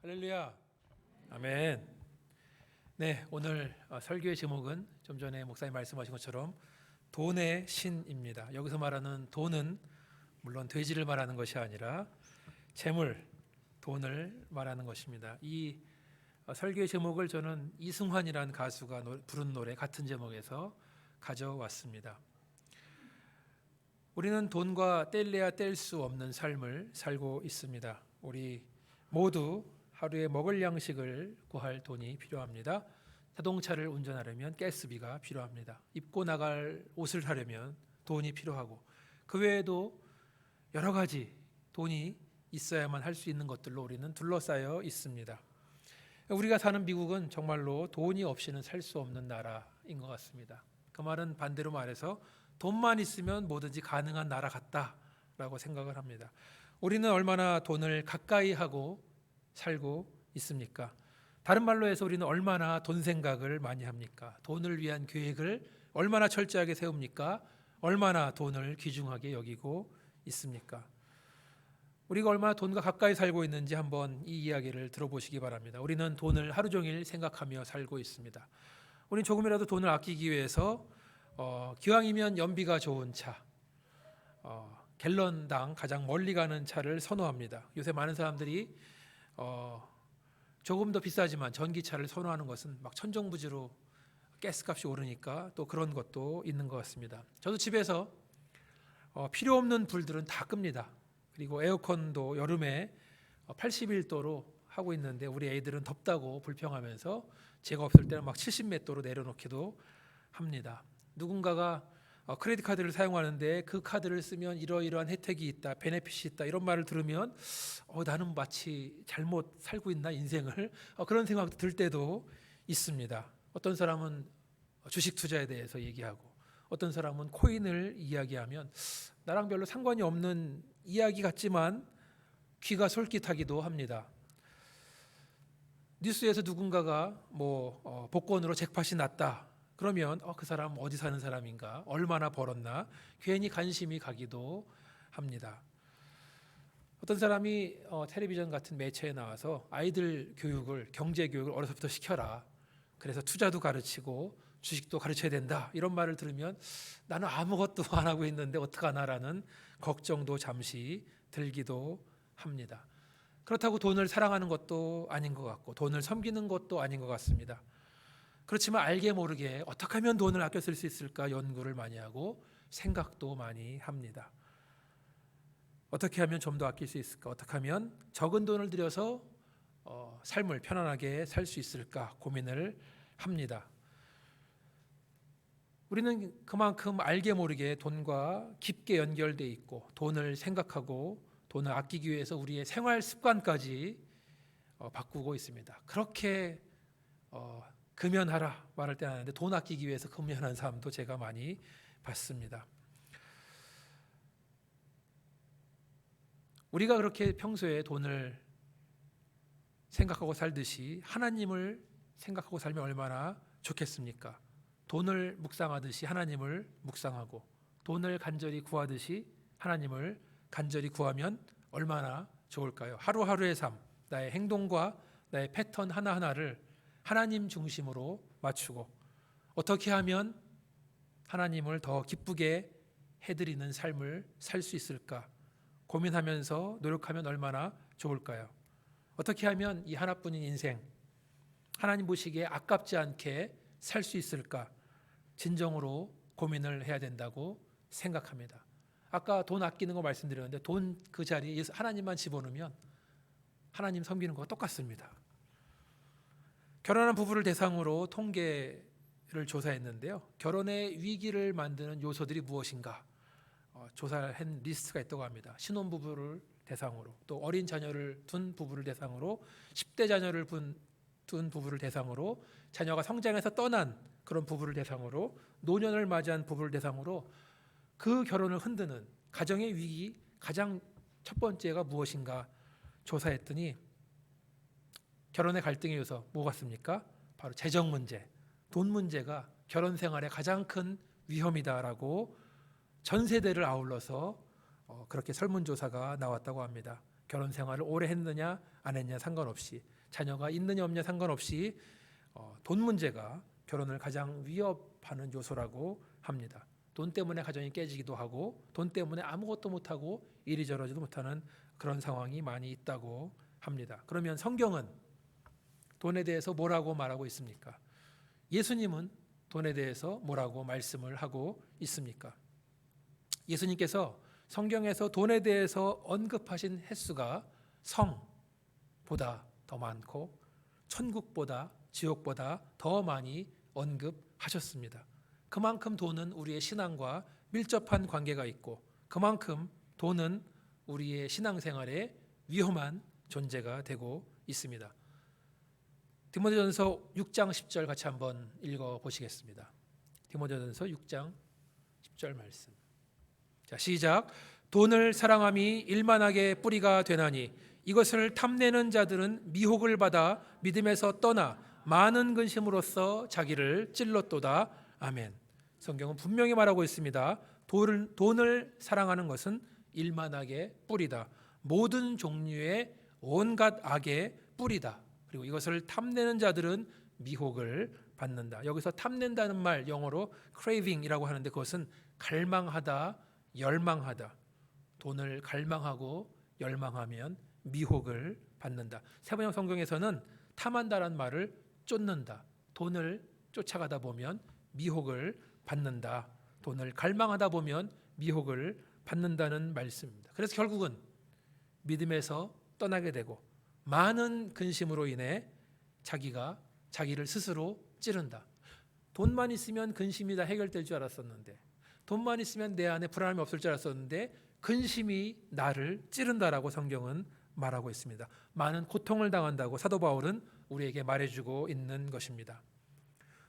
할렐루야. 아멘. 네, 오늘 설교의 제목은 좀 전에 목사님 말씀하신 것처럼 돈의 신입니다. 여기서 말하는 돈은 물론 돼지를 말하는 것이 아니라 재물, 돈을 말하는 것입니다. 이 설교의 제목을 저는 이승환이라는 가수가 부른 노래 같은 제목에서 가져왔습니다. 우리는 돈과 뗄래야 뗄 수 없는 삶을 살고 있습니다. 우리 모두 하루에 먹을 양식을 구할 돈이 필요합니다. 자동차를 운전하려면 가스비가 필요합니다. 입고 나갈 옷을 사려면 돈이 필요하고, 그 외에도 여러 가지 돈이 있어야만 할 수 있는 것들로 우리는 둘러싸여 있습니다. 우리가 사는 미국은 정말로 돈이 없이는 살 수 없는 나라인 것 같습니다. 그 말은 반대로 말해서 돈만 있으면 뭐든지 가능한 나라 같다라고 생각을 합니다. 우리는 얼마나 돈을 가까이 하고 살고 있습니까? 다른 말로 해서 우리는 얼마나 돈 생각을 많이 합니까? 돈을 위한 계획을 얼마나 철저하게 세웁니까? 얼마나 돈을 귀중하게 여기고 있습니까? 우리가 얼마나 돈과 가까이 살고 있는지 한번 이 이야기를 들어보시기 바랍니다. 우리는 돈을 하루 종일 생각하며 살고 있습니다. 우리는 조금이라도 돈을 아끼기 위해서 기왕이면 연비가 좋은 차, 갤런당 가장 멀리 가는 차를 선호합니다. 요새 많은 사람들이 조금 더 비싸지만 전기차를 선호하는 것은 막 천정부지로 가스값이 오르니까 또 그런 것도 있는 것 같습니다. 저도 집에서 필요 없는 불들은 다 끕니다. 그리고 에어컨도 여름에 81도로 하고 있는데 우리 애들은 덥다고 불평하면서 제가 없을 때는 막 70몇 도로 내려놓기도 합니다. 누군가가 크레딧 카드를 사용하는데 그 카드를 쓰면 이러이러한 혜택이 있다, 베네핏이 있다, 이런 말을 들으면 나는 마치 잘못 살고 있나 인생을, 그런 생각도 들 때도 있습니다. 어떤 사람은 주식 투자에 대해서 얘기하고, 어떤 사람은 코인을 이야기하면 나랑 별로 상관이 없는 이야기 같지만 귀가 솔깃하기도 합니다. 뉴스에서 누군가가 복권으로 잭팟이 났다 그러면 그 사람 어디 사는 사람인가, 얼마나 벌었나, 괜히 관심이 가기도 합니다. 어떤 사람이 텔레비전 같은 매체에 나와서 아이들 교육을, 경제 교육을 어려서부터 시켜라, 그래서 투자도 가르치고 주식도 가르쳐야 된다, 이런 말을 들으면 나는 아무것도 안 하고 있는데 어떡하나라는 걱정도 잠시 들기도 합니다. 그렇다고 돈을 사랑하는 것도 아닌 것 같고 돈을 섬기는 것도 아닌 것 같습니다. 그렇지만 알게 모르게 어떻게 하면 돈을 아껴 쓸 수 있을까 연구를 많이 하고 생각도 많이 합니다. 어떻게 하면 좀 더 아낄 수 있을까? 어떻게 하면 적은 돈을 들여서 삶을 편안하게 살 수 있을까 고민을 합니다. 우리는 그만큼 알게 모르게 돈과 깊게 연결되어 있고 돈을 생각하고 돈을 아끼기 위해서 우리의 생활 습관까지 바꾸고 있습니다. 그렇게 금연하라 말할 때 하는데 돈 아끼기 위해서 금연하는 사람도 제가 많이 봤습니다. 우리가 그렇게 평소에 돈을 생각하고 살듯이 하나님을 생각하고 살면 얼마나 좋겠습니까? 돈을 묵상하듯이 하나님을 묵상하고 돈을 간절히 구하듯이 하나님을 간절히 구하면 얼마나 좋을까요? 하루하루의 삶, 나의 행동과 나의 패턴 하나하나를 하나님 중심으로 맞추고 어떻게 하면 하나님을 더 기쁘게 해드리는 삶을 살 수 있을까 고민하면서 노력하면 얼마나 좋을까요? 어떻게 하면 이 하나뿐인 인생 하나님 보시기에 아깝지 않게 살 수 있을까 진정으로 고민을 해야 된다고 생각합니다. 아까 돈 아끼는 거 말씀드렸는데 돈 그 자리에 하나님만 집어넣으면 하나님 섬기는 거와 똑같습니다. 결혼한 부부를 대상으로 통계를 조사했는데요. 결혼의 위기를 만드는 요소들이 무엇인가 조사한 리스트가 있다고 합니다. 신혼부부를 대상으로, 또 어린 자녀를 둔 부부를 대상으로, 10대 자녀를 둔 부부를 대상으로, 자녀가 성장해서 떠난 그런 부부를 대상으로, 노년을 맞이한 부부를 대상으로 그 결혼을 흔드는 가정의 위기 가장 첫 번째가 무엇인가 조사했더니 결혼의 갈등의 요소 뭐가 같습니까? 바로 재정 문제, 돈 문제가 결혼 생활의 가장 큰 위험이다라고 전 세대를 아울러서 그렇게 설문조사가 나왔다고 합니다. 결혼 생활을 오래 했느냐 안 했느냐 상관없이 자녀가 있느냐 없느냐 상관없이 돈 문제가 결혼을 가장 위협하는 요소라고 합니다. 돈 때문에 가정이 깨지기도 하고 돈 때문에 아무것도 못하고 일이 저러지도 못하는 그런 상황이 많이 있다고 합니다. 그러면 성경은 돈에 대해서 뭐라고 말하고 있습니까? 예수님은 돈에 대해서 뭐라고 말씀을 하고 있습니까? 예수님께서 성경에서 돈에 대해서 언급하신 횟수가 성보다 더 많고 천국보다 지옥보다 더 많이 언급하셨습니다. 그만큼 돈은 우리의 신앙과 밀접한 관계가 있고 그만큼 돈은 우리의 신앙생활에 위험한 존재가 되고 있습니다. 디모데전서 6장 10절 같이 한번 읽어보시겠습니다. 디모데전서 6장 10절 말씀. 자, 시작. 돈을 사랑함이 일만하게 뿌리가 되나니 이것을 탐내는 자들은 미혹을 받아 믿음에서 떠나 많은 근심으로써 자기를 찔렀도다. 아멘. 성경은 분명히 말하고 있습니다. 돈을 사랑하는 것은 일만하게 뿌리다. 모든 종류의 온갖 악의 뿌리다. 그리고 이것을 탐내는 자들은 미혹을 받는다. 여기서 탐낸다는 말 영어로 craving이라고 하는데 그것은 갈망하다, 열망하다. 돈을 갈망하고 열망하면 미혹을 받는다. 세번역 성경에서는 탐한다라는 말을 쫓는다. 돈을 쫓아가다 보면 미혹을 받는다. 돈을 갈망하다 보면 미혹을 받는다는 말씀입니다. 그래서 결국은 믿음에서 떠나게 되고 많은 근심으로 인해 자기를 스스로 찌른다. 돈만 있으면 근심이 다 해결될 줄 알았었는데 돈만 있으면 내 안에 불안함이 없을 줄 알았었는데 근심이 나를 찌른다라고 성경은 말하고 있습니다. 많은 고통을 당한다고 사도 바울은 우리에게 말해주고 있는 것입니다.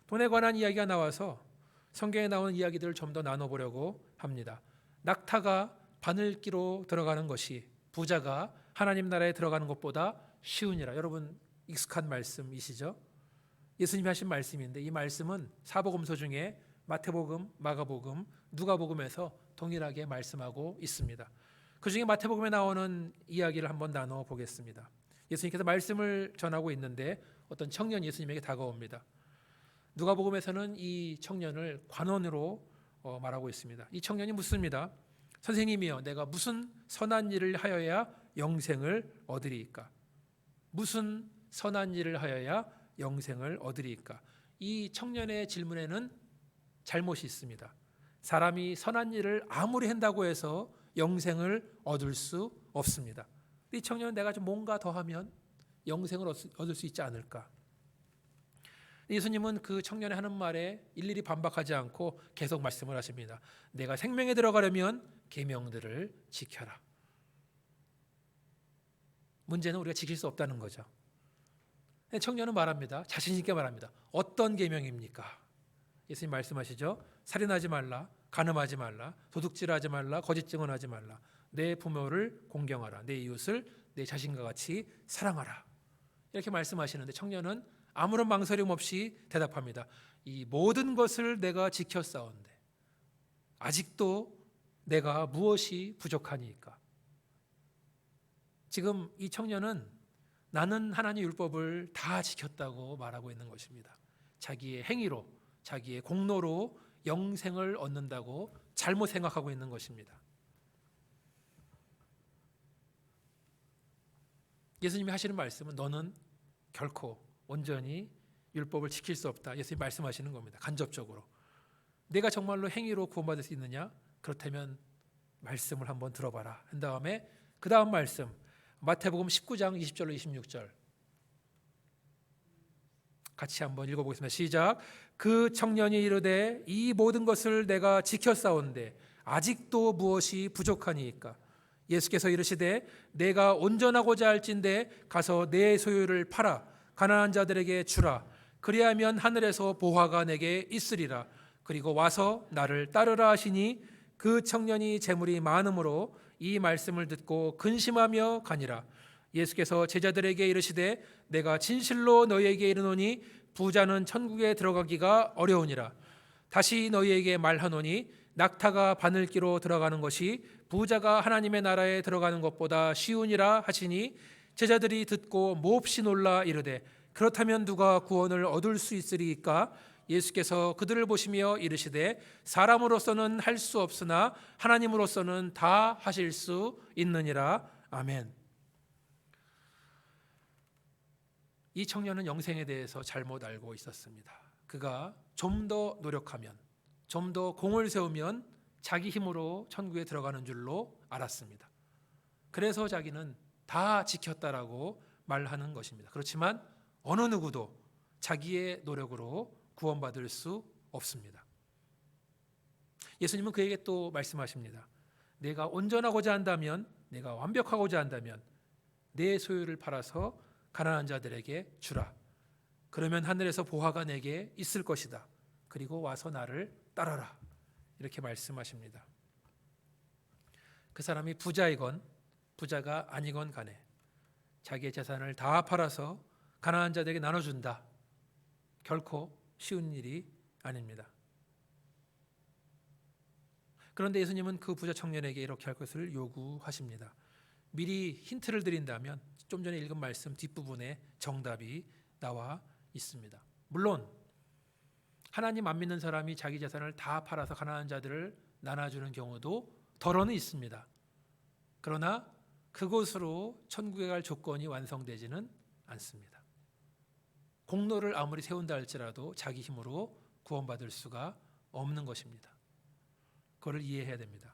돈에 관한 이야기가 나와서 성경에 나오는 이야기들을 좀 더 나눠보려고 합니다. 낙타가 바늘기로 들어가는 것이 부자가 하나님 나라에 들어가는 것보다 쉬우니라. 여러분 익숙한 말씀이시죠? 예수님이 하신 말씀인데 이 말씀은 사복음서 중에 마태복음, 마가복음, 누가복음에서 동일하게 말씀하고 있습니다. 그 중에 마태복음에 나오는 이야기를 한번 나눠보겠습니다. 예수님께서 말씀을 전하고 있는데 어떤 청년이 예수님에게 다가옵니다. 누가복음에서는 이 청년을 관원으로 말하고 있습니다. 이 청년이 묻습니다. 선생님이여, 내가 무슨 선한 일을 하여야 영생을 얻으리이까? 무슨 선한 일을 하여야 영생을 얻으리이까? 이 청년의 질문에는 잘못이 있습니다. 사람이 선한 일을 아무리 한다고 해서 영생을 얻을 수 없습니다. 이 청년은 내가 좀 뭔가 더 하면 영생을 얻을 수 있지 않을까? 예수님은 그 청년의 하는 말에 일일이 반박하지 않고 계속 말씀을 하십니다. 내가 생명에 들어가려면 계명들을 지켜라. 문제는 우리가 지킬 수 없다는 거죠. 청년은 말합니다. 자신 있게 말합니다. 어떤 계명입니까? 예수님 말씀하시죠. 살인하지 말라, 간음하지 말라, 도둑질하지 말라, 거짓 증언하지 말라, 내 부모를 공경하라, 내 이웃을 내 자신과 같이 사랑하라. 이렇게 말씀하시는데 청년은 아무런 망설임 없이 대답합니다. 이 모든 것을 내가 지켰사온데 아직도 내가 무엇이 부족하니까? 지금 이 청년은 나는 하나님 율법을 다 지켰다고 말하고 있는 것입니다. 자기의 행위로, 자기의 공로로 영생을 얻는다고 잘못 생각하고 있는 것입니다. 예수님이 하시는 말씀은 너는 결코 온전히 율법을 지킬 수 없다. 예수님이 말씀하시는 겁니다. 간접적으로. 내가 정말로 행위로 구원받을 수 있느냐? 그렇다면 말씀을 한번 들어봐라. 한 다음에 그 다음 말씀 마태복음 19장 20절로 26절 같이 한번 읽어보겠습니다. 시작. 그 청년이 이르되 이 모든 것을 내가 지켰사온데 아직도 무엇이 부족하니이까? 예수께서 이르시되 내가 온전하고자 할진대 가서 내 소유를 팔아 가난한 자들에게 주라. 그리하면 하늘에서 보화가 내게 있으리라. 그리고 와서 나를 따르라 하시니 그 청년이 재물이 많음으로 이 말씀을 듣고 근심하며 가니라. 예수께서 제자들에게 이르시되 내가 진실로 너희에게 이르노니 부자는 천국에 들어가기가 어려우니라. 다시 너희에게 말하노니 낙타가 바늘기로 들어가는 것이 부자가 하나님의 나라에 들어가는 것보다 쉬우니라 하시니 제자들이 듣고 몹시 놀라 이르되 그렇다면 누가 구원을 얻을 수 있으리까? 예수께서 그들을 보시며 이르시되 사람으로서는 할 수 없으나 하나님으로서는 다 하실 수 있느니라. 아멘. 이 청년은 영생에 대해서 잘못 알고 있었습니다. 그가 좀 더 노력하면, 좀 더 공을 세우면 자기 힘으로 천국에 들어가는 줄로 알았습니다. 그래서 자기는 다 지켰다라고 말하는 것입니다. 그렇지만 어느 누구도 자기의 노력으로 구원받을 수 없습니다. 예수님은 그에게 또 말씀하십니다. 내가 온전하고자 한다면, 내가 완벽하고자 한다면 내 소유를 팔아서 가난한 자들에게 주라. 그러면 하늘에서 보화가 내게 있을 것이다. 그리고 와서 나를 따르라. 이렇게 말씀하십니다. 그 사람이 부자이건 부자가 아니건 간에 자기의 재산을 다 팔아서 가난한 자들에게 나눠준다. 결코 쉬운 일이 아닙니다. 그런데 예수님은 그 부자 청년에게 이렇게 할 것을 요구하십니다. 미리 힌트를 드린다면 좀 전에 읽은 말씀 뒷부분에 정답이 나와 있습니다. 물론 하나님 안 믿는 사람이 자기 재산을 다 팔아서 가난한 자들을 나눠주는 경우도 덜어는 있습니다. 그러나 그곳으로 천국에 갈 조건이 완성되지는 않습니다. 공로를 아무리 세운다 할지라도 자기 힘으로 구원받을 수가 없는 것입니다. 그걸 이해해야 됩니다.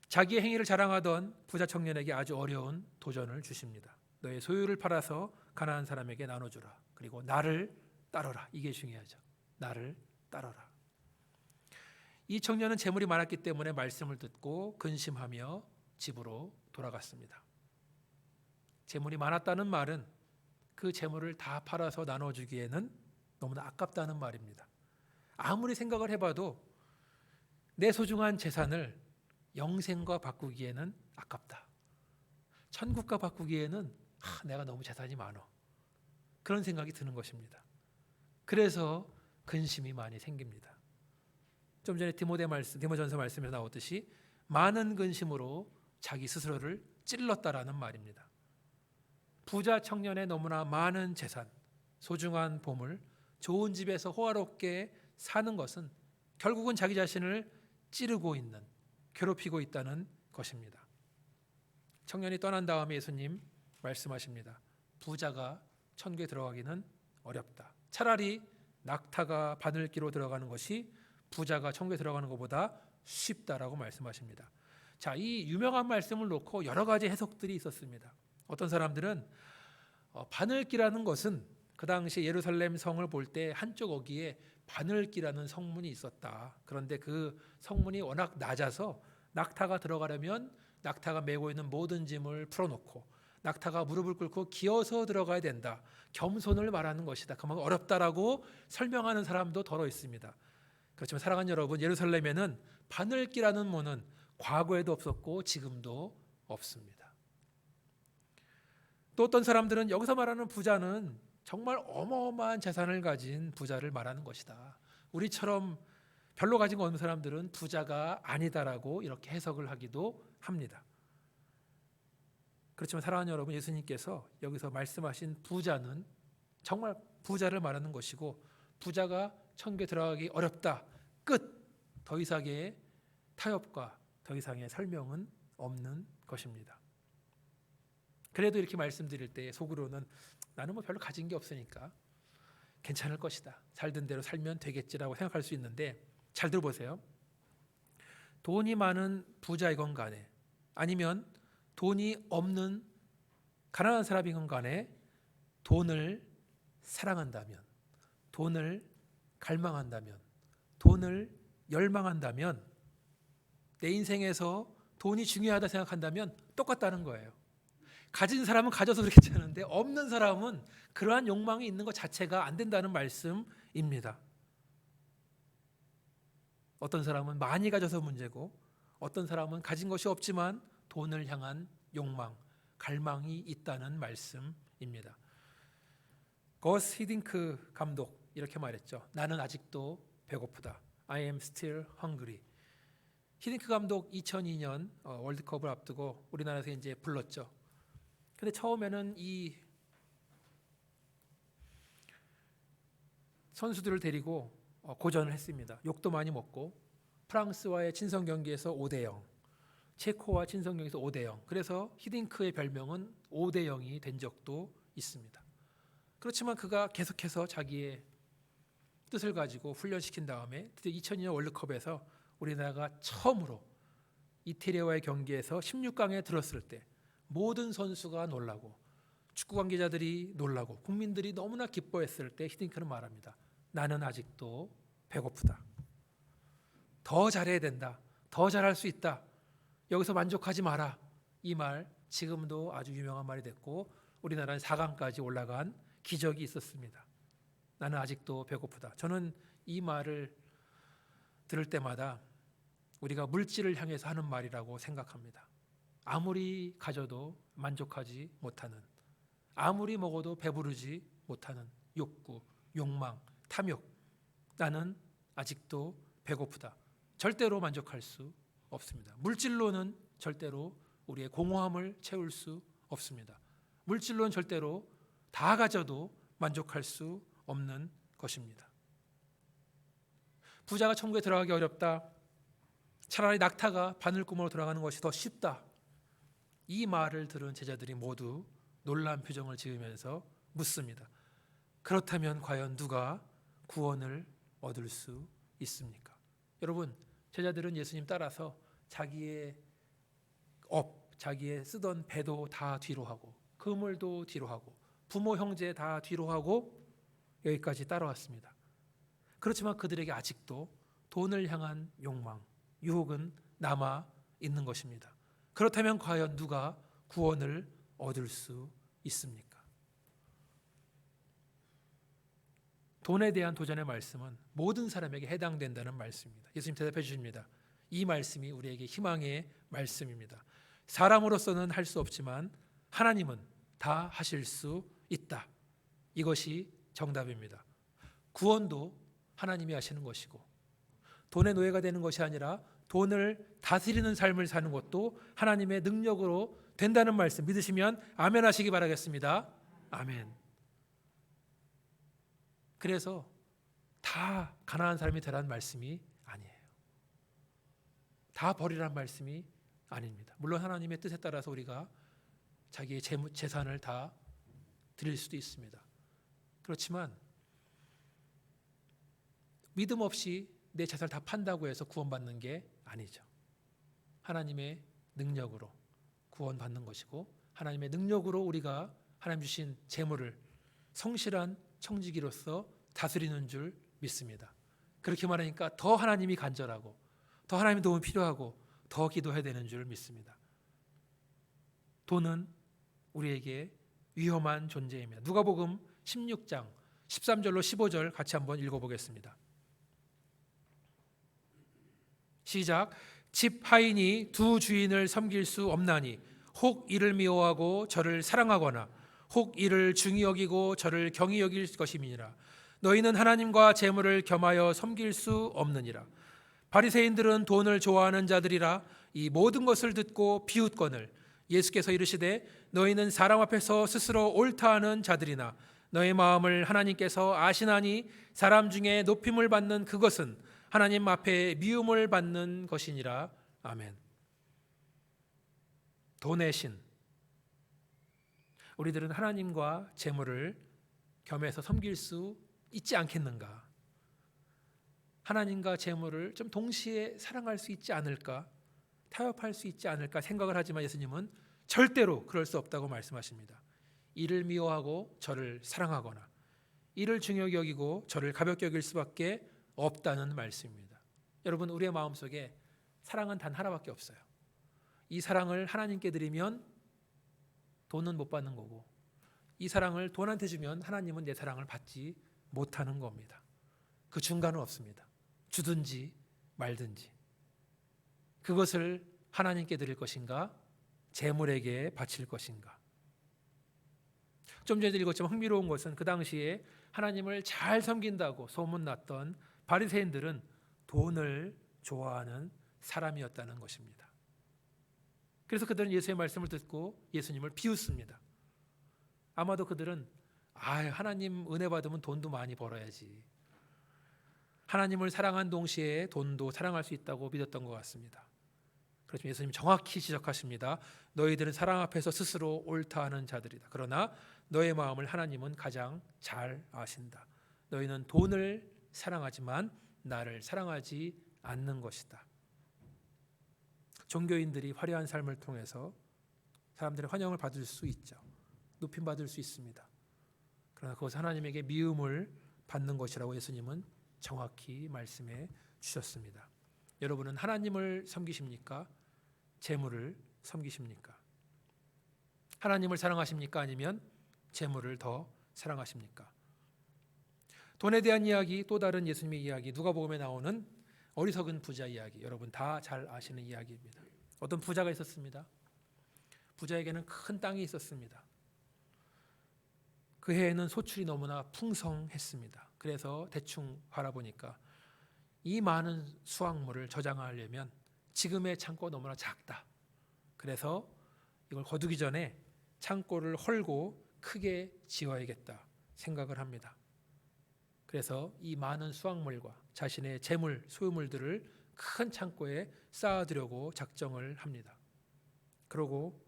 자기의 행위를 자랑하던 부자 청년에게 아주 어려운 도전을 주십니다. 너의 소유를 팔아서 가난한 사람에게 나눠주라. 그리고 나를 따르라. 이게 중요하죠. 나를 따르라. 이 청년은 재물이 많았기 때문에 말씀을 듣고 근심하며 집으로 돌아갔습니다. 재물이 많았다는 말은 그 재물을 다 팔아서 나눠주기에는 너무나 아깝다는 말입니다. 아무리 생각을 해봐도 내 소중한 재산을 영생과 바꾸기에는 아깝다. 천국과 바꾸기에는 내가 너무 재산이 많아. 그런 생각이 드는 것입니다. 그래서 근심이 많이 생깁니다. 좀 전에 디모전서 말씀에 나오듯이 많은 근심으로 자기 스스로를 찔렀다라는 말입니다. 부자 청년의 너무나 많은 재산, 소중한 보물, 좋은 집에서 호화롭게 사는 것은 결국은 자기 자신을 찌르고 있는, 괴롭히고 있다는 것입니다. 청년이 떠난 다음에 예수님 말씀하십니다. 부자가 천국에 들어가기는 어렵다. 차라리 낙타가 바늘기로 들어가는 것이 부자가 천국에 들어가는 것보다 쉽다라고 말씀하십니다. 자, 이 유명한 말씀을 놓고 여러 가지 해석들이 있었습니다. 어떤 사람들은 바늘기라는 것은 그 당시 예루살렘 성을 볼 때 한쪽 어귀에 바늘기라는 성문이 있었다. 그런데 그 성문이 워낙 낮아서 낙타가 들어가려면 낙타가 메고 있는 모든 짐을 풀어놓고 낙타가 무릎을 꿇고 기어서 들어가야 된다. 겸손을 말하는 것이다. 그만큼 어렵다라고 설명하는 사람도 더러 있습니다. 그렇지만 사랑하는 여러분, 예루살렘에는 바늘기라는 문은 과거에도 없었고 지금도 없습니다. 또 어떤 사람들은 여기서 말하는 부자는 정말 어마어마한 재산을 가진 부자를 말하는 것이다. 우리처럼 별로 가진 거 없는 사람들은 부자가 아니다라고 이렇게 해석을 하기도 합니다. 그렇지만 사랑하는 여러분, 예수님께서 여기서 말씀하신 부자는 정말 부자를 말하는 것이고 부자가 천국에 들어가기 어렵다. 끝. 더 이상의 타협과 더 이상의 설명은 없는 것입니다. 그래도 이렇게 말씀드릴 때 속으로는 나는 뭐 별로 가진 게 없으니까 괜찮을 것이다. 살던 대로 살면 되겠지라고 생각할 수 있는데 잘 들어보세요. 돈이 많은 부자이건 간에 아니면 돈이 없는 가난한 사람이건 간에 돈을 사랑한다면, 돈을 갈망한다면, 돈을 열망한다면, 내 인생에서 돈이 중요하다 생각한다면 똑같다는 거예요. 가진 사람은 가져서 괜찮은데 없는 사람은 그러한 욕망이 있는 것 자체가 안 된다는 말씀입니다. 어떤 사람은 많이 가져서 문제고 어떤 사람은 가진 것이 없지만 돈을 향한 욕망, 갈망이 있다는 말씀입니다. 거스 히딩크 감독 이렇게 말했죠. 나는 아직도 배고프다. I am still hungry. 히딩크 감독 2002년 월드컵을 앞두고 우리나라에서 이제 불렀죠. 근데 처음에는 이 선수들을 데리고 고전을 했습니다. 욕도 많이 먹고 프랑스와의 친선 경기에서 5대0, 체코와 친선 경기에서 5대0. 그래서 히딩크의 별명은 5대0이 된 적도 있습니다. 그렇지만 그가 계속해서 자기의 뜻을 가지고 훈련시킨 다음에 드디어 2002년 월드컵에서 우리나라가 처음으로 이태리와의 경기에서 16강에 들었을 때 모든 선수가 놀라고 축구 관계자들이 놀라고 국민들이 너무나 기뻐했을 때 히딩크는 말합니다. 나는 아직도 배고프다. 더 잘해야 된다. 더 잘할 수 있다. 여기서 만족하지 마라. 이 말 지금도 아주 유명한 말이 됐고 우리나라는 4강까지 올라간 기적이 있었습니다. 나는 아직도 배고프다. 저는 이 말을 들을 때마다 우리가 물질을 향해서 하는 말이라고 생각합니다. 아무리 가져도 만족하지 못하는, 아무리 먹어도 배부르지 못하는 욕구, 욕망, 탐욕. 나는 아직도 배고프다. 절대로 만족할 수 없습니다. 물질로는 절대로 우리의 공허함을 채울 수 없습니다. 물질로는 절대로 다 가져도 만족할 수 없는 것입니다. 부자가 천국에 들어가기 어렵다. 차라리 낙타가 바늘구멍으로 들어가는 것이 더 쉽다. 이 말을 들은 제자들이 모두 놀란 표정을 지으면서 묻습니다. 그렇다면 과연 누가 구원을 얻을 수 있습니까? 여러분, 제자들은 예수님 따라서 자기의 자기의 쓰던 배도 다 뒤로 하고 그물도 뒤로 하고 부모 형제 다 뒤로 하고 여기까지 따라왔습니다. 그렇지만 그들에게 아직도 돈을 향한 욕망, 유혹은 남아 있는 것입니다. 그렇다면 과연 누가 구원을 얻을 수 있습니까? 돈에 대한 도전의 말씀은 모든 사람에게 해당된다는 말씀입니다. 예수님 대답해 주십니다. 이 말씀이 우리에게 희망의 말씀입니다. 사람으로서는 할 수 없지만 하나님은 다 하실 수 있다. 이것이 정답입니다. 구원도 하나님이 하시는 것이고 돈의 노예가 되는 것이 아니라 돈을 다스리는 삶을 사는 것도 하나님의 능력으로 된다는 말씀 믿으시면 아멘 하시기 바라겠습니다. 아멘. 그래서 다 가난한 사람이 되라는 말씀이 아니에요. 다 버리라는 말씀이 아닙니다. 물론 하나님의 뜻에 따라서 우리가 자기의 재산을 다 드릴 수도 있습니다. 그렇지만 믿음 없이 내 재산을 다 판다고 해서 구원받는 게 아니죠. 하나님의 능력으로 구원받는 것이고 하나님의 능력으로 우리가 하나님 주신 재물을 성실한 청지기로서 다스리는 줄 믿습니다. 그렇게 말하니까 더 하나님이 간절하고 더 하나님의 도움이 필요하고 더 기도해야 되는 줄 믿습니다. 돈은 우리에게 위험한 존재입니다. 누가복음 16장 13절로 15절 같이 한번 읽어보겠습니다. 시작. 집 하인이 두 주인을 섬길 수 없나니 혹 이를 미워하고 저를 사랑하거나 혹 이를 중히 여기고 저를 경히 여길 것임이니라. 너희는 하나님과 재물을 겸하여 섬길 수 없느니라. 바리새인들은 돈을 좋아하는 자들이라 이 모든 것을 듣고 비웃거늘 예수께서 이르시되 너희는 사람 앞에서 스스로 옳다 하는 자들이나 너의 마음을 하나님께서 아시나니 사람 중에 높임을 받는 그것은 하나님 앞에 미움을 받는 것이니라. 아멘. 돈의 신. 우리들은 하나님과 재물을 겸해서 섬길 수 있지 않겠는가? 하나님과 재물을 좀 동시에 사랑할 수 있지 않을까? 타협할 수 있지 않을까 생각을 하지만 예수님은 절대로 그럴 수 없다고 말씀하십니다. 이를 미워하고 저를 사랑하거나 이를 중요히 여기고 저를 가볍게 여길 수밖에 없다는 말씀입니다. 여러분, 우리의 마음속에 사랑은 단 하나밖에 없어요. 이 사랑을 하나님께 드리면 돈은 못 받는 거고 이 사랑을 돈한테 주면 하나님은 내 사랑을 받지 못하는 겁니다. 그 중간은 없습니다. 주든지 말든지. 그것을 하나님께 드릴 것인가 재물에게 바칠 것인가. 좀 전에 읽었지만 흥미로운 것은 그 당시에 하나님을 잘 섬긴다고 소문났던 바리새인들은 돈을 좋아하는 사람이었다는 것입니다. 그래서 그들은 예수의 말씀을 듣고 예수님을 비웃습니다. 아마도 그들은 하나님 은혜 받으면 돈도 많이 벌어야지, 하나님을 사랑한 동시에 돈도 사랑할 수 있다고 믿었던 것 같습니다. 그렇지만 예수님 정확히 지적하십니다. 너희들은 사랑 앞에서 스스로 옳다 하는 자들이다. 그러나 너의 마음을 하나님은 가장 잘 아신다. 너희는 돈을 사랑하지만 나를 사랑하지 않는 것이다. 종교인들이 화려한 삶을 통해서 사람들의 환영을 받을 수 있죠. 높임 받을 수 있습니다. 그러나 그것은 하나님에게 미움을 받는 것이라고 예수님은 정확히 말씀해 주셨습니다. 여러분은 하나님을 섬기십니까? 재물을 섬기십니까? 하나님을 사랑하십니까? 아니면 재물을 더 사랑하십니까? 돈에 대한 이야기, 또 다른 예수님의 이야기, 누가복음에 나오는 어리석은 부자 이야기, 여러분 다 잘 아시는 이야기입니다. 어떤 부자가 있었습니다. 부자에게는 큰 땅이 있었습니다. 그 해에는 소출이 너무나 풍성했습니다. 그래서 대충 바라보니까 이 많은 수확물을 저장하려면 지금의 창고가 너무나 작다. 그래서 이걸 거두기 전에 창고를 헐고 크게 지어야겠다 생각을 합니다. 그래서 이 많은 수확물과 자신의 재물, 소유물들을 큰 창고에 쌓아두려고 작정을 합니다. 그러고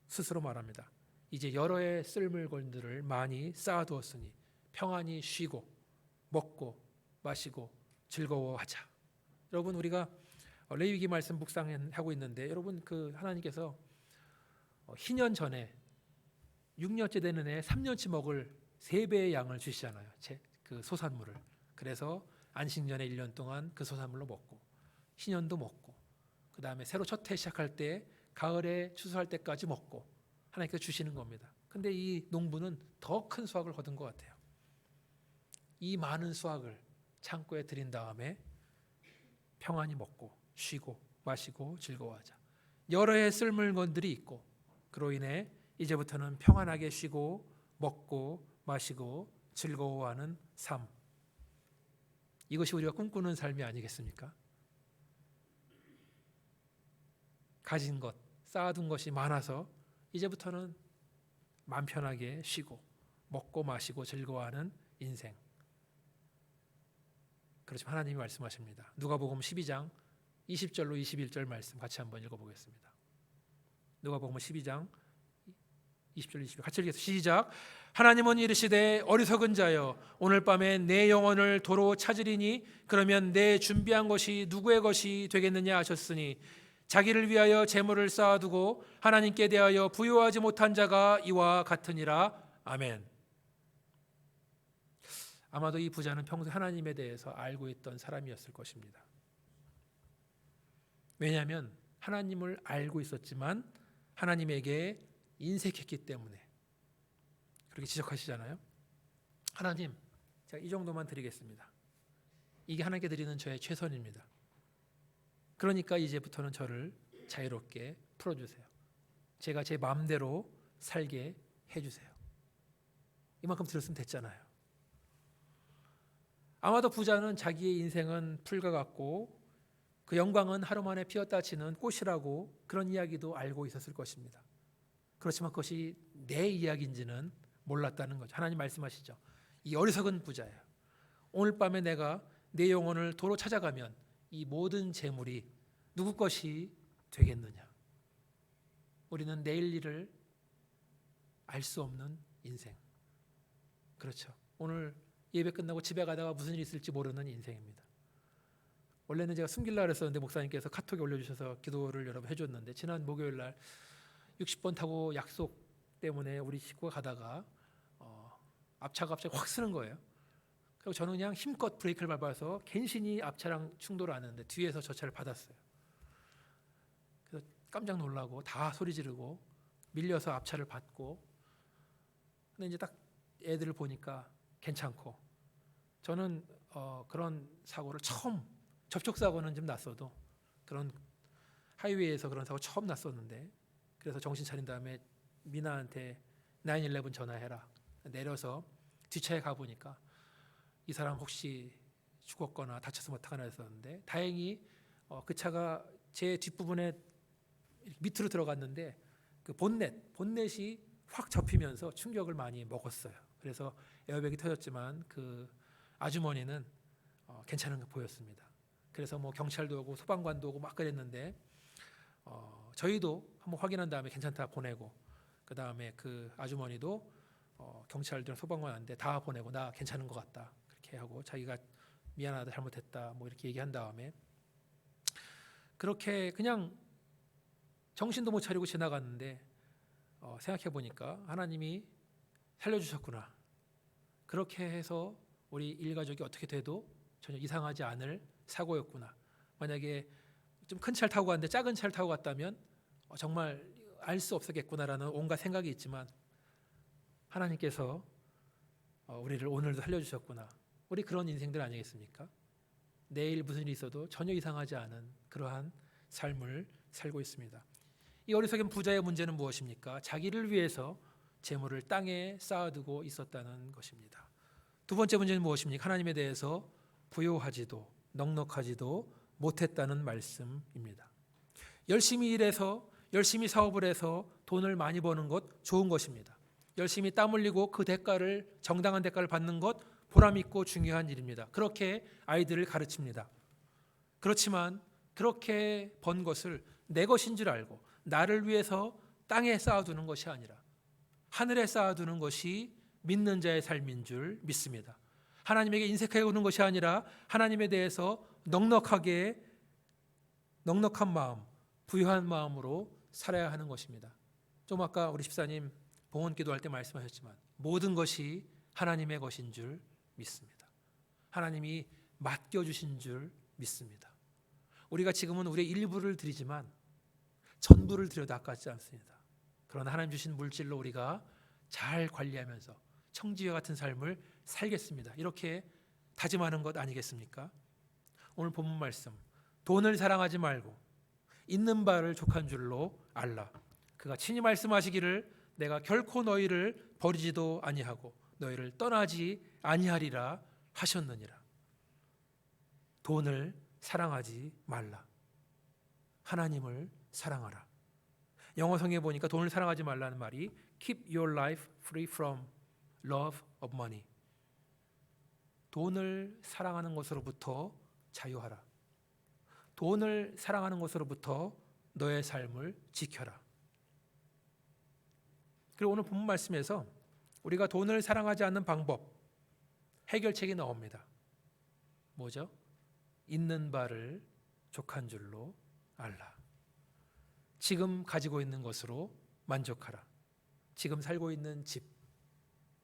스스로 말합니다. 이제 여러 해 쓸 물건들을 많이 쌓아두었으니 평안히 쉬고 먹고 마시고 즐거워하자. 여러분, 우리가 레위기 말씀 묵상하고 있는데, 여러분 그 하나님께서 희년 전에 6년째 되는 해 3년치 먹을 3배의 양을 주시잖아요. 그 소산물을. 그래서 안식년에 1년 동안 그 소산물로 먹고 희년도 먹고, 그 다음에 새로 첫 해 시작할 때 가을에 추수할 때까지 먹고 하나님께서 주시는 겁니다. 근데 이 농부는 더 큰 수확을 거둔 것 같아요. 이 많은 수확을 창고에 들인 다음에 평안히 먹고 쉬고 마시고 즐거워하자. 여러 해 쓸 물건들이 있고, 그로 인해 이제부터는 평안하게 쉬고 먹고 마시고 즐거워하는 삶. 이것이 우리가 꿈꾸는 삶이 아니겠습니까? 가진 것, 쌓아둔 것이 많아서 이제부터는 마음 편하게 쉬고 먹고 마시고 즐거워하는 인생. 그렇지만 하나님이 말씀하십니다. 누가복음 12장 20절로 21절 말씀 같이 한번 읽어보겠습니다. 누가복음 12장 20절 21절 같이 읽겠습니다. 시작. 하나님은 이르시되 어리석은 자여, 오늘 밤에 내 영혼을 도로 찾으리니 그러면 내 준비한 것이 누구의 것이 되겠느냐 하셨으니, 자기를 위하여 재물을 쌓아두고 하나님께 대하여 부요하지 못한 자가 이와 같으니라. 아멘. 아마도 이 부자는 평소 하나님에 대해서 알고 있던 사람이었을 것입니다. 왜냐하면 하나님을 알고 있었지만 하나님에게 인색했기 때문에 그렇게 지적하시잖아요. 하나님, 제가 이 정도만 드리겠습니다. 이게 하나님께 드리는 저의 최선입니다. 그러니까 이제부터는 저를 자유롭게 풀어주세요. 제가 제 마음대로 살게 해주세요. 이만큼 드렸으면 됐잖아요. 아마도 부자는 자기의 인생은 풀과 같고 그 영광은 하루 만에 피었다 치는 꽃이라고 그런 이야기도 알고 있었을 것입니다. 그렇지만 그것이 내 이야기인지는 몰랐다는 거죠. 하나님 말씀하시죠. 이 어리석은 부자야. 오늘 밤에 내가 내 영혼을 도로 찾아가면 이 모든 재물이 누구 것이 되겠느냐. 우리는 내일 일을 알 수 없는 인생. 그렇죠. 오늘 예배 끝나고 집에 가다가 무슨 일이 있을지 모르는 인생입니다. 원래는 제가 숨기려고 했었는데 목사님께서 카톡에 올려주셔서 기도를 여러 번 해줬는데, 지난 목요일 날 60번 타고 약속 때문에 우리 식구가 가다가 앞차가 갑자기 확 쓰는 거예요. 그리고 저는 그냥 힘껏 브레이크를 밟아서 괜시니 앞차랑 충돌을 안 했는데 뒤에서 저 차를 받았어요. 그래서 깜짝 놀라고 다 소리 지르고 밀려서 앞차를 받고, 근데 이제 딱 애들을 보니까 괜찮고, 저는 그런 사고를 처음, 접촉사고는 좀 났어도 그런 하이웨이에서 그런 사고 처음 났었는데, 그래서 정신 차린 다음에 미나한테 911 전화해라. 내려서 뒷차에 가보니까 이 사람 혹시 죽었거나 다쳤으면 어떡하나 했었는데, 다행히 그 차가 제 뒷부분에 밑으로 들어갔는데 그 본넷이 확 접히면서 충격을 많이 먹었어요. 그래서 에어백이 터졌지만 그 아주머니는 괜찮은 거 보였습니다. 그래서 뭐 경찰도 오고 소방관도 오고 막 그랬는데 저희도 한번 확인한 다음에 괜찮다 보내고, 그 다음에 그 아주머니도 경찰들 소방관한테 다 보내고 나 괜찮은 것 같다 그렇게 하고 자기가 미안하다 잘못했다 뭐 이렇게 얘기한 다음에 그렇게 그냥 정신도 못 차리고 지나갔는데 생각해 보니까 하나님이 살려주셨구나. 그렇게 해서 우리 일가족이 어떻게 돼도 전혀 이상하지 않을 사고였구나. 만약에 좀 큰 차를 타고 갔는데 작은 차를 타고 갔다면 정말 알 수 없었겠구나라는 온갖 생각이 있지만 하나님께서 우리를 오늘도 살려주셨구나. 우리 그런 인생들 아니겠습니까? 내일 무슨 일이 있어도 전혀 이상하지 않은 그러한 삶을 살고 있습니다. 이 어리석은 부자의 문제는 무엇입니까? 자기를 위해서 재물을 땅에 쌓아두고 있었다는 것입니다. 두 번째 문제는 무엇입니까? 하나님에 대해서 부요하지도 넉넉하지도 못했다는 말씀입니다. 열심히 일해서 열심히 사업을 해서 돈을 많이 버는 것 좋은 것입니다. 열심히 땀 흘리고 그 대가를 정당한 대가를 받는 것 보람 있고 중요한 일입니다. 그렇게 아이들을 가르칩니다. 그렇지만 그렇게 번 것을 내 것인 줄 알고 나를 위해서 땅에 쌓아두는 것이 아니라 하늘에 쌓아두는 것이 믿는 자의 삶인 줄 믿습니다. 하나님에게 인색하게 오는 것이 아니라 하나님에 대해서 넉넉한 마음, 부유한 마음으로 살아야 하는 것입니다. 좀 아까 우리 집사님 봉헌 기도할 때 말씀하셨지만 모든 것이 하나님의 것인 줄 믿습니다. 하나님이 맡겨주신 줄 믿습니다. 우리가 지금은 우리의 일부를 드리지만 전부를 드려도 아깝지 않습니다. 그러나 하나님 주신 물질로 우리가 잘 관리하면서 청지와 같은 삶을 살겠습니다. 이렇게 다짐하는 것 아니겠습니까? 오늘 본문 말씀, 돈을 사랑하지 말고 있는 바를 족한 줄로 알라. 그가 친히 말씀하시기를 내가 결코 너희를 버리지도 아니하고 너희를 떠나지 아니하리라 하셨느니라. 돈을 사랑하지 말라. 하나님을 사랑하라. 영어 성경에 보니까 돈을 사랑하지 말라는 말이 keep your life free from love of money. 돈을 사랑하는 것으로부터 자유하라. 돈을 사랑하는 것으로부터 너의 삶을 지켜라. 그리고 오늘 본문 말씀에서 우리가 돈을 사랑하지 않는 방법, 해결책이 나옵니다. 뭐죠? 있는 바를 족한 줄로 알라. 지금 가지고 있는 것으로 만족하라. 지금 살고 있는 집,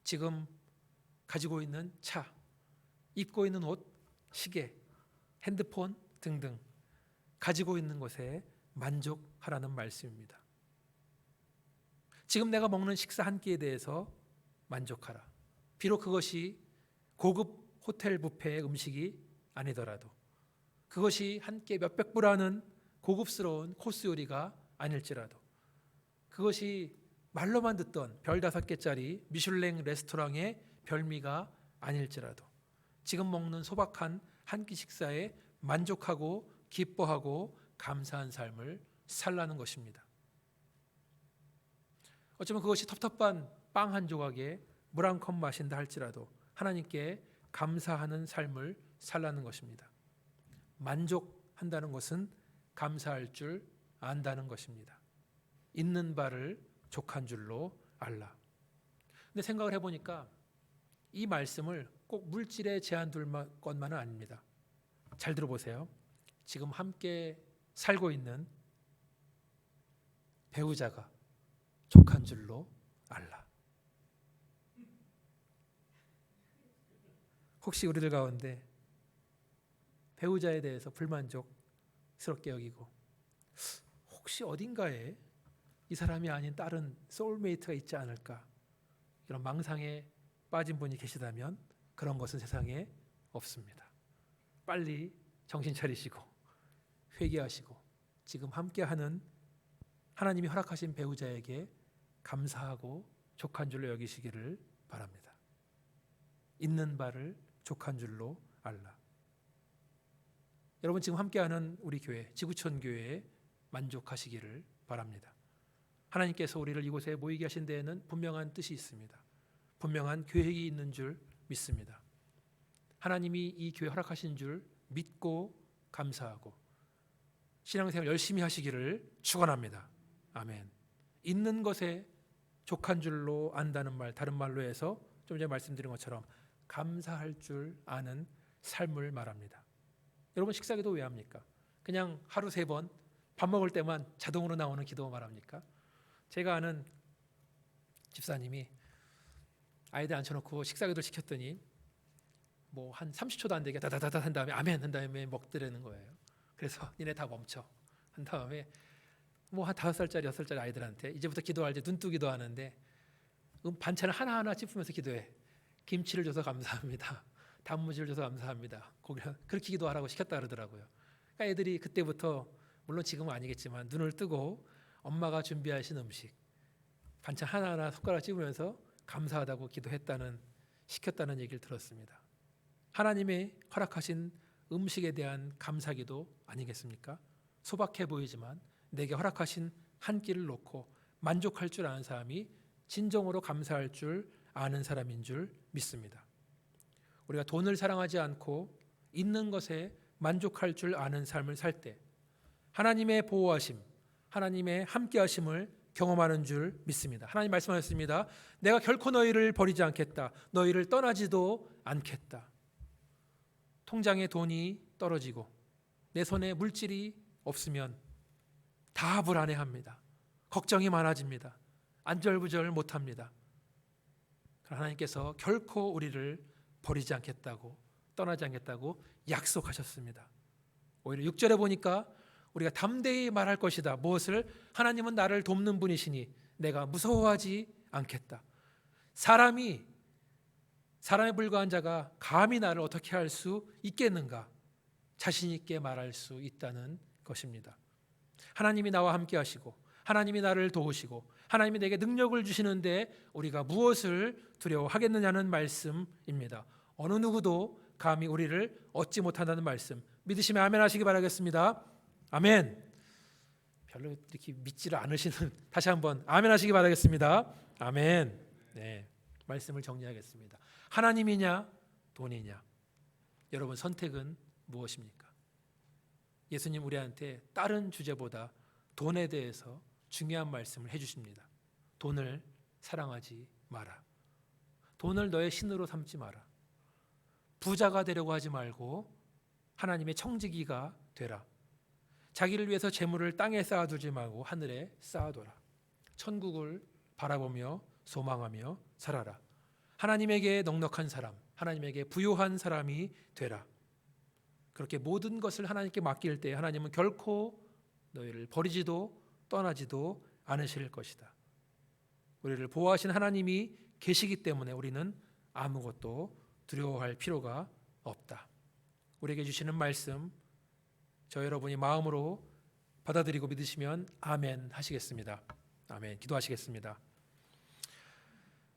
지금 가지고 있는 차, 입고 있는 옷, 시계, 핸드폰 등등 가지고 있는 것에 만족하라는 말씀입니다. 지금 내가 먹는 식사 한 끼에 대해서 만족하라. 비록 그것이 고급 호텔 뷔페의 음식이 아니더라도, 그것이 한 끼에 몇백 불 하는 고급스러운 코스 요리가 아닐지라도, 그것이 말로만 듣던 별 5개짜리 미슐랭 레스토랑의 별미가 아닐지라도 지금 먹는 소박한 한 끼 식사에 만족하고 기뻐하고 감사한 삶을 살라는 것입니다. 어쩌면 그것이 텁텁한 빵 한 조각에 물 한 컵 마신다 할지라도 하나님께 감사하는 삶을 살라는 것입니다. 만족한다는 것은 감사할 줄 안다는 것입니다. 있는 바를 족한 줄로 알라. 근데 생각을 해보니까 이 말씀을 꼭 물질에 제한둘 것만은 아닙니다. 잘 들어보세요. 지금 함께 살고 있는 배우자가 족한 줄로 알라. 혹시 우리들 가운데 배우자에 대해서 불만족스럽게 여기고 혹시 어딘가에 이 사람이 아닌 다른 소울메이트가 있지 않을까, 이런 망상에 빠진 분이 계시다면 그런 것은 세상에 없습니다. 빨리 정신 차리시고 회개하시고 지금 함께하는 하나님이 허락하신 배우자에게 감사하고 족한 줄로 여기시기를 바랍니다. 있는 바를 족한 줄로 알라. 여러분 지금 함께하는 우리 교회, 지구촌 교회에 만족하시기를 바랍니다. 하나님께서 우리를 이곳에 모이게 하신 데에는 분명한 뜻이 있습니다. 분명한 계획이 있는 줄 믿습니다. 하나님이 이 교회 허락하신 줄 믿고 감사하고 신앙생활 열심히 하시기를 축원합니다. 아멘. 있는 것에 족한 줄로 안다는 말, 다른 말로 해서 좀 전에 말씀드린 것처럼 감사할 줄 아는 삶을 말합니다. 여러분 식사기도 왜 합니까? 그냥 하루 3번 밥 먹을 때만 자동으로 나오는 기도 말합니까? 제가 아는 집사님이 아이들 앉혀놓고 식사기도를 시켰더니 뭐 한 30초도 안 되게 다다다다 한 다음에 아멘 한 다음에 먹더라는 거예요. 그래서 니네 다 멈춰 한 다음에 뭐 한 5살짜리 6살짜리 아이들한테 이제부터 기도할 때 눈뜨기도 하는데 반찬을 하나하나 짚으면서 기도해. 김치를 줘서 감사합니다. 단무지를 줘서 감사합니다. 그렇게 기도하라고 시켰다 그러더라고요. 그러니까 애들이 그때부터 물론 지금은 아니겠지만 눈을 뜨고 엄마가 준비하신 음식 반찬 하나하나 손가락 찝으면서 감사하다고 시켰다는 얘기를 들었습니다. 하나님의 허락하신 음식에 대한 감사기도 아니겠습니까? 소박해 보이지만 내게 허락하신 한 끼를 놓고 만족할 줄 아는 사람이 진정으로 감사할 줄 아는 사람인 줄 믿습니다. 우리가 돈을 사랑하지 않고 있는 것에 만족할 줄 아는 삶을 살 때 하나님의 보호하심, 하나님의 함께하심을 경험하는 줄 믿습니다. 하나님 말씀하셨습니다. 내가 결코 너희를 버리지 않겠다. 너희를 떠나지도 않겠다. 통장에 돈이 떨어지고 내 손에 물질이 없으면 다 불안해합니다. 걱정이 많아집니다. 안절부절 못합니다. 하나님께서 결코 우리를 버리지 않겠다고 떠나지 않겠다고 약속하셨습니다. 오히려 6절에 보니까 우리가 담대히 말할 것이다. 무엇을? 하나님은 나를 돕는 분이시니 내가 무서워하지 않겠다. 사람에 불과한 자가 감히 나를 어떻게 할 수 있겠는가? 자신 있게 말할 수 있다는 것입니다. 하나님이 나와 함께 하시고 하나님이 나를 도우시고 하나님이 내게 능력을 주시는데 우리가 무엇을 두려워하겠느냐는 말씀입니다. 어느 누구도 감히 우리를 얻지 못한다는 말씀 믿으시면 아멘 하시기 바라겠습니다. 아멘. 별로 이렇게 믿지를 않으시는 다시 한번 아멘 하시기 바라겠습니다. 아멘. 네, 말씀을 정리하겠습니다. 하나님이냐 돈이냐? 여러분 선택은 무엇입니까? 예수님 우리한테 다른 주제보다 돈에 대해서 중요한 말씀을 해주십니다. 돈을 사랑하지 마라. 돈을 너의 신으로 삼지 마라. 부자가 되려고 하지 말고 하나님의 청지기가 되라. 자기를 위해서 재물을 땅에 쌓아두지 말고 하늘에 쌓아둬라. 천국을 바라보며 소망하며 살아라. 하나님에게 넉넉한 사람, 하나님에게 부요한 사람이 되라. 그렇게 모든 것을 하나님께 맡길 때 하나님은 결코 너희를 버리지도 떠나지도 않으실 것이다. 우리를 보호하신 하나님이 계시기 때문에 우리는 아무것도 두려워할 필요가 없다. 우리에게 주시는 말씀 저 여러분이 마음으로 받아들이고 믿으시면 아멘 하시겠습니다. 아멘. 기도하시겠습니다.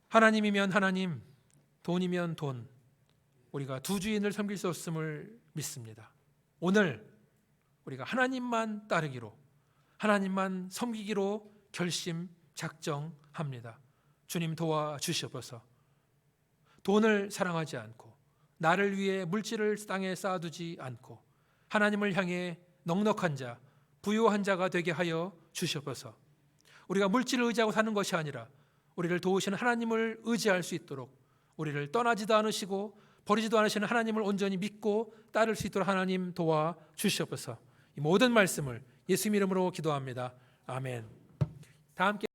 하나님이면 하나님, 돈이면 돈, 우리가 두 주인을 섬길 수 없음을 믿습니다. 오늘 우리가 하나님만 따르기로, 하나님만 섬기기로 결심 작정합니다. 주님 도와주시옵소서. 돈을 사랑하지 않고 나를 위해 물질을 땅에 쌓아두지 않고 하나님을 향해 넉넉한 자, 부유한 자가 되게 하여 주시옵소서. 우리가 물질을 의지하고 사는 것이 아니라 우리를 도우시는 하나님을 의지할 수 있도록 우리를 떠나지도 않으시고 버리지도 않으시는 하나님을 온전히 믿고 따를 수 있도록 하나님 도와주시옵소서. 이 모든 말씀을 예수님 이름으로 기도합니다. 아멘. 다 함께